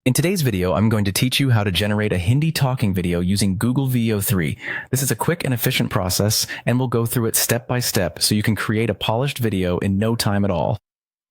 In today's video, I'm going to teach you how to generate a Hindi talking video using Google Veo3. This is a quick and efficient process, and we'll go through it step by step so you can create a polished video in no time at all.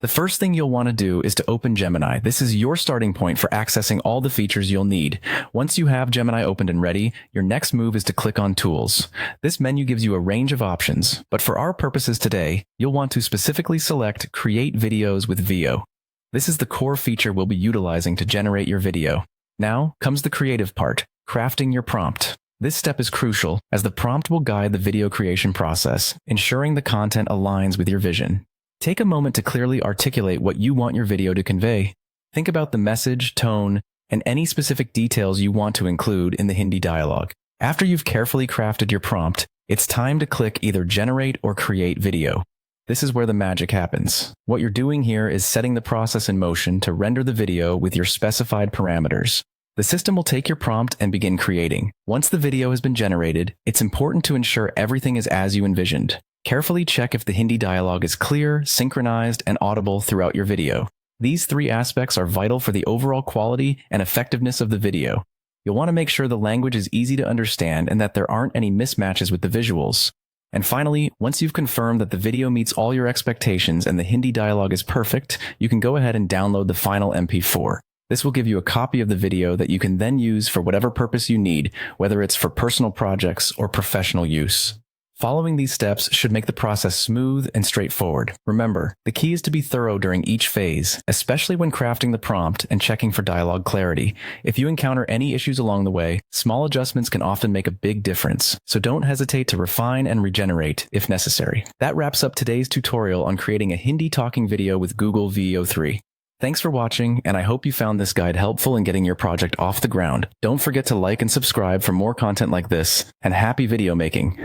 The first thing you'll want to do is to open Gemini. This is your starting point for accessing all the features you'll need. Once you have Gemini opened and ready, your next move is to click on Tools. This menu gives you a range of options, but for our purposes today, you'll want to specifically select Create Videos with Veo. This is the core feature we'll be utilizing to generate your video. Now comes the creative part, crafting your prompt. This step is crucial, as the prompt will guide the video creation process, ensuring the content aligns with your vision. Take a moment to clearly articulate what you want your video to convey. Think about the message, tone, and any specific details you want to include in the Hindi dialogue. After you've carefully crafted your prompt, it's time to click either Generate or Create Video. This is where the magic happens. What you're doing here is setting the process in motion to render the video with your specified parameters. The system will take your prompt and begin creating. Once the video has been generated, it's important to ensure everything is as you envisioned. Carefully check if the Hindi dialogue is clear, synchronized, and audible throughout your video. These three aspects are vital for the overall quality and effectiveness of the video. You'll want to make sure the language is easy to understand and that there aren't any mismatches with the visuals. And finally, once you've confirmed that the video meets all your expectations and the Hindi dialogue is perfect, you can go ahead and download the final MP4. This will give you a copy of the video that you can then use for whatever purpose you need, whether it's for personal projects or professional use. Following these steps should make the process smooth and straightforward. Remember, the key is to be thorough during each phase, especially when crafting the prompt and checking for dialogue clarity. If you encounter any issues along the way, small adjustments can often make a big difference, so don't hesitate to refine and regenerate if necessary. That wraps up today's tutorial on creating a Hindi talking video with Google Veo3. Thanks for watching, and I hope you found this guide helpful in getting your project off the ground. Don't forget to like and subscribe for more content like this, and happy video making!